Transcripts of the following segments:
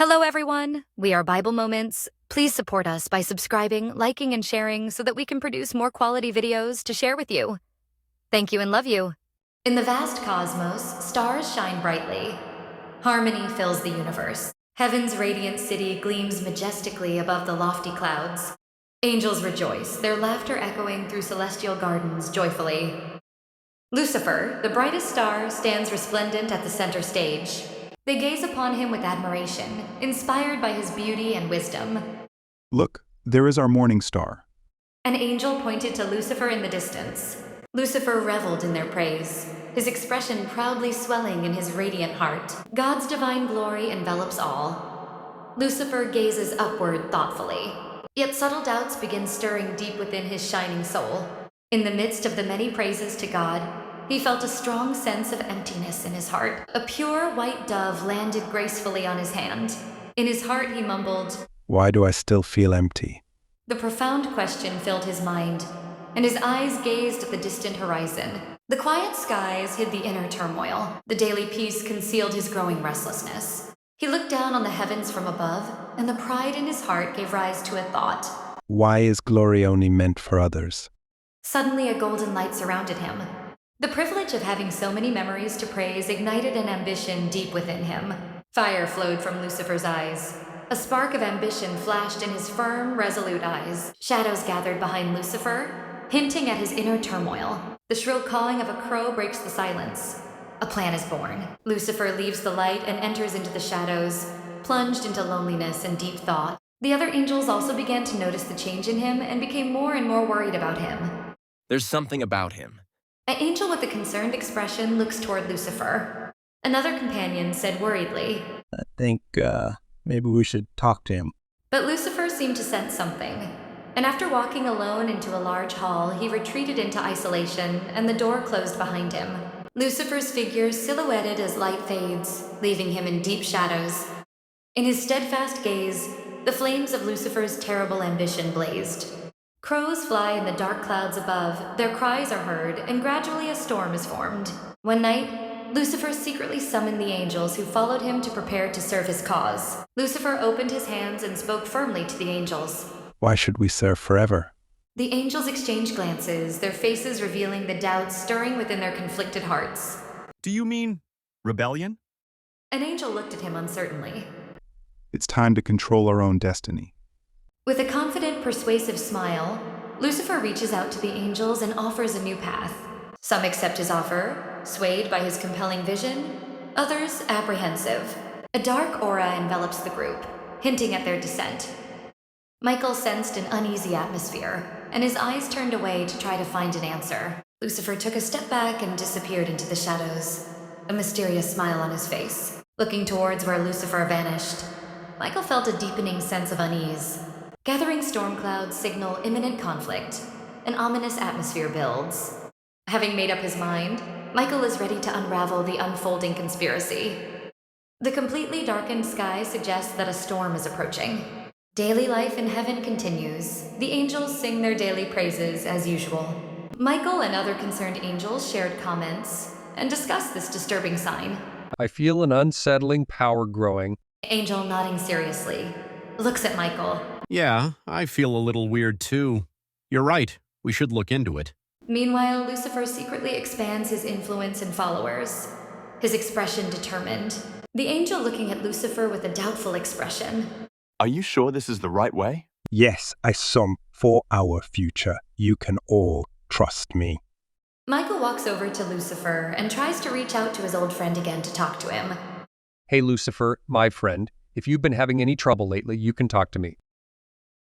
Hello, everyone. We are Bible Moments. Please support us by subscribing, liking, and sharing so that we can produce more quality videos to share with you. Thank you and love you. In the vast cosmos, stars shine brightly. Harmony fills the universe. Heaven's radiant city gleams majestically above the lofty clouds. Angels rejoice, their laughter echoing through celestial gardens joyfully. Lucifer, the brightest star, stands resplendent at the center stage. They gaze upon him with admiration, inspired by his beauty and wisdom. Look, there is our morning star. An angel pointed to Lucifer in the distance. Lucifer reveled in their praise, his expression proudly swelling in his radiant heart. God's divine glory envelops all. Lucifer gazes upward thoughtfully, yet subtle doubts begin stirring deep within his shining soul. In the midst of the many praises to God, he felt a strong sense of emptiness in his heart. A pure white dove landed gracefully on his hand. In his heart he mumbled, Why do I still feel empty? The profound question filled his mind, and his eyes gazed at the distant horizon. The quiet skies hid the inner turmoil. The daily peace concealed his growing restlessness. He looked down on the heavens from above, and the pride in his heart gave rise to a thought. Why is glory only meant for others? Suddenly a golden light surrounded him. The privilege of having so many memories to praise ignited an ambition deep within him. Fire flowed from Lucifer's eyes. A spark of ambition flashed in his firm, resolute eyes. Shadows gathered behind Lucifer, hinting at his inner turmoil. The shrill cawing of a crow breaks the silence. A plan is born. Lucifer leaves the light and enters into the shadows, plunged into loneliness and deep thought. The other angels also began to notice the change in him and became more and more worried about him. There's something about him. An angel with a concerned expression looks toward Lucifer. Another companion said worriedly, I think, maybe we should talk to him. But Lucifer seemed to sense something, and after walking alone into a large hall, he retreated into isolation, and the door closed behind him. Lucifer's figure silhouetted as light fades, leaving him in deep shadows. In his steadfast gaze, the flames of Lucifer's terrible ambition blazed. Crows fly in the dark clouds above, their cries are heard, and gradually a storm is formed. One night, Lucifer secretly summoned the angels who followed him to prepare to serve his cause. Lucifer opened his hands and spoke firmly to the angels. Why should we serve forever? The angels exchanged glances, their faces revealing the doubts stirring within their conflicted hearts. Do you mean rebellion? An angel looked at him uncertainly. It's time to control our own destiny. With a confident, persuasive smile, Lucifer reaches out to the angels and offers a new path. Some accept his offer, swayed by his compelling vision, others apprehensive. A dark aura envelops the group, hinting at their descent. Michael sensed an uneasy atmosphere, and his eyes turned away to try to find an answer. Lucifer took a step back and disappeared into the shadows, a mysterious smile on his face. Looking towards where Lucifer vanished, Michael felt a deepening sense of unease. Gathering storm clouds signal imminent conflict. An ominous atmosphere builds. Having made up his mind, Michael is ready to unravel the unfolding conspiracy. The completely darkened sky suggests that a storm is approaching. Daily life in heaven continues. The angels sing their daily praises as usual. Michael and other concerned angels shared comments and discussed this disturbing sign. I feel an unsettling power growing. Angel, nodding seriously, looks at Michael. Yeah, I feel a little weird too. You're right. We should look into it. Meanwhile, Lucifer secretly expands his influence and followers, his expression determined. The angel looking at Lucifer with a doubtful expression. Are you sure this is the right way? Yes, I sum for our future. You can all trust me. Michael walks over to Lucifer and tries to reach out to his old friend again to talk to him. Hey, Lucifer, my friend, if you've been having any trouble lately, you can talk to me.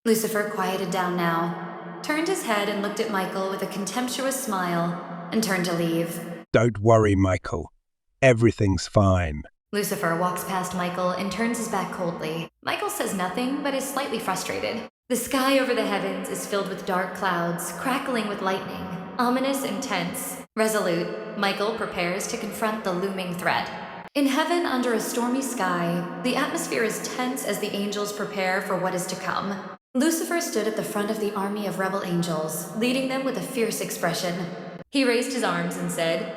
Lucifer quieted down now, turned his head and looked at Michael with a contemptuous smile, and turned to leave. Don't worry, Michael. Everything's fine. Lucifer walks past Michael and turns his back coldly. Michael says nothing, but is slightly frustrated. The sky over the heavens is filled with dark clouds, crackling with lightning. Ominous and tense. Resolute, Michael prepares to confront the looming threat. In heaven, under a stormy sky, the atmosphere is tense as the angels prepare for what is to come. Lucifer stood at the front of the army of rebel angels, leading them with a fierce expression. He raised his arms and said,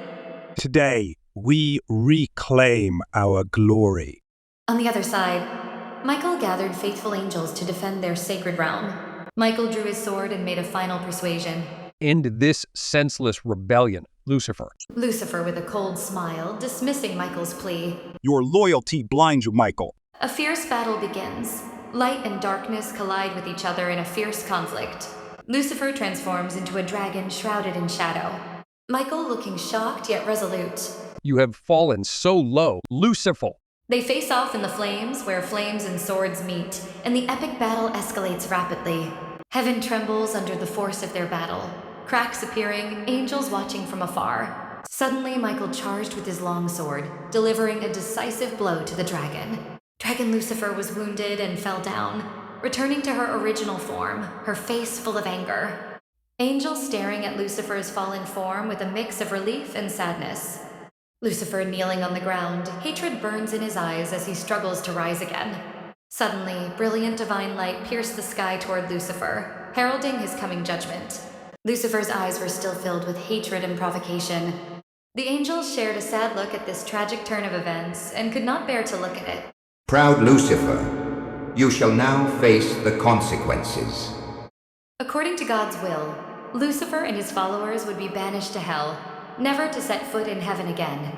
Today, we reclaim our glory. On the other side, Michael gathered faithful angels to defend their sacred realm. Michael drew his sword and made a final persuasion. End this senseless rebellion, Lucifer. Lucifer, with a cold smile, dismissing Michael's plea. Your loyalty blinds you, Michael. A fierce battle begins. Light and darkness collide with each other in a fierce conflict. Lucifer transforms into a dragon shrouded in shadow. Michael looking shocked yet resolute. You have fallen so low, Lucifer. They face off in the flames, where flames and swords meet, and the epic battle escalates rapidly. Heaven trembles under the force of their battle. Cracks appearing, angels watching from afar. Suddenly, Michael charged with his long sword, delivering a decisive blow to the dragon. Dragon Lucifer was wounded and fell down, returning to her original form, her face full of anger. Angel staring at Lucifer's fallen form with a mix of relief and sadness. Lucifer kneeling on the ground, hatred burns in his eyes as he struggles to rise again. Suddenly, brilliant divine light pierced the sky toward Lucifer, heralding his coming judgment. Lucifer's eyes were still filled with hatred and provocation. The angels shared a sad look at this tragic turn of events and could not bear to look at it. Proud Lucifer, you shall now face the consequences. According to God's will, Lucifer and his followers would be banished to hell, never to set foot in heaven again.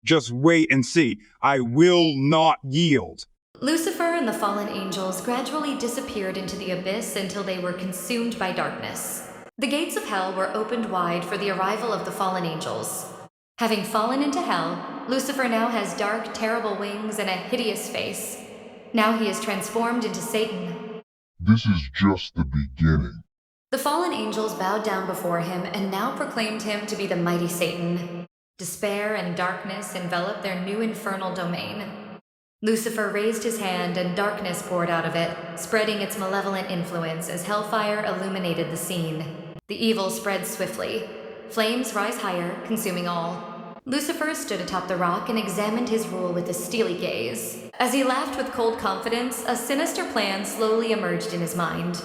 Just wait and see. I will not yield. Lucifer and the fallen angels gradually disappeared into the abyss until they were consumed by darkness. The gates of hell were opened wide for the arrival of the fallen angels. Having fallen into hell, Lucifer now has dark, terrible wings and a hideous face. Now he is transformed into Satan. This is just the beginning. The fallen angels bowed down before him and now proclaimed him to be the mighty Satan. Despair and darkness enveloped their new infernal domain. Lucifer raised his hand and darkness poured out of it, spreading its malevolent influence as hellfire illuminated the scene. The evil spread swiftly. Flames rise higher, consuming all. Lucifer stood atop the rock and examined his rule with a steely gaze. As he laughed with cold confidence, a sinister plan slowly emerged in his mind.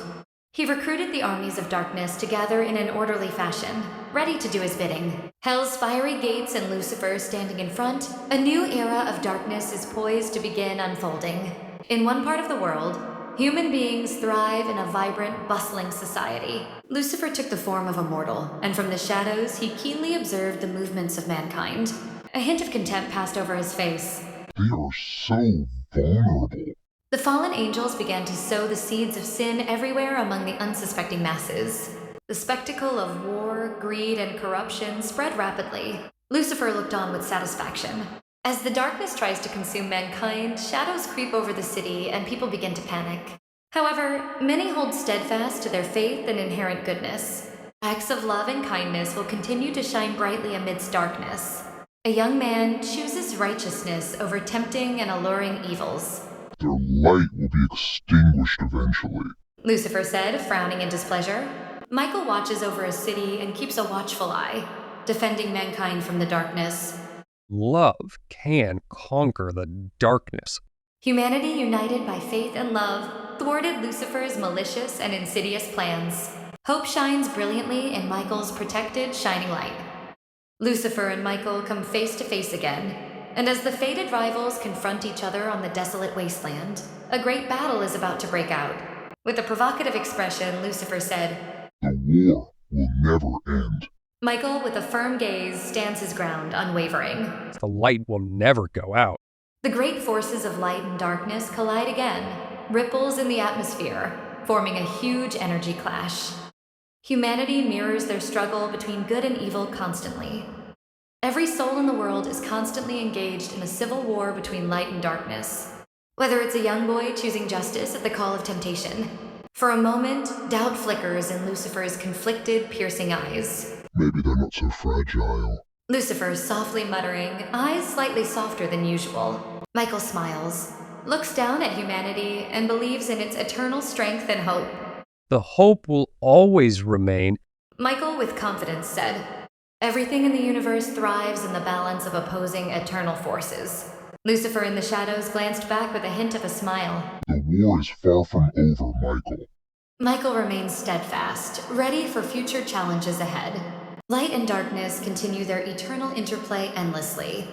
He recruited the armies of darkness to gather in an orderly fashion, ready to do his bidding. Hell's fiery gates and Lucifer standing in front, a new era of darkness is poised to begin unfolding. In one part of the world, human beings thrive in a vibrant, bustling society. Lucifer took the form of a mortal, and from the shadows he keenly observed the movements of mankind. A hint of contempt passed over his face. They are so vulnerable. The fallen angels began to sow the seeds of sin everywhere among the unsuspecting masses. The spectacle of war, greed, and corruption spread rapidly. Lucifer looked on with satisfaction. As the darkness tries to consume mankind, shadows creep over the city and people begin to panic. However, many hold steadfast to their faith and inherent goodness. Acts of love and kindness will continue to shine brightly amidst darkness. A young man chooses righteousness over tempting and alluring evils. Their light will be extinguished eventually. Lucifer said, frowning in displeasure. Michael watches over a city and keeps a watchful eye, defending mankind from the darkness. Love can conquer the darkness. Humanity, united by faith and love, thwarted Lucifer's malicious and insidious plans. Hope shines brilliantly in Michael's protected, shining light. Lucifer and Michael come face to face again, and as the fated rivals confront each other on the desolate wasteland, a great battle is about to break out. With a provocative expression, Lucifer said, The war will never end. Michael, with a firm gaze, stands his ground, unwavering. The light will never go out. The great forces of light and darkness collide again, ripples in the atmosphere, forming a huge energy clash. Humanity mirrors their struggle between good and evil constantly. Every soul in the world is constantly engaged in a civil war between light and darkness. Whether it's a young boy choosing justice at the call of temptation. For a moment, doubt flickers in Lucifer's conflicted, piercing eyes. Maybe they're not so fragile. Lucifer softly muttering, eyes slightly softer than usual. Michael smiles, looks down at humanity, and believes in its eternal strength and hope. The hope will always remain. Michael, with confidence, said, Everything in the universe thrives in the balance of opposing eternal forces. Lucifer in the shadows glanced back with a hint of a smile. The war is far from over, Michael. Michael remains steadfast, ready for future challenges ahead. Light and darkness continue their eternal interplay endlessly.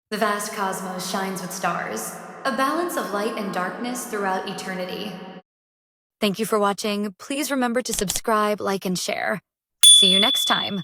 The vast cosmos shines with stars. a balance of light and darkness throughout eternity. Thank you for watching. Please remember to subscribe, like, and share. See you next time.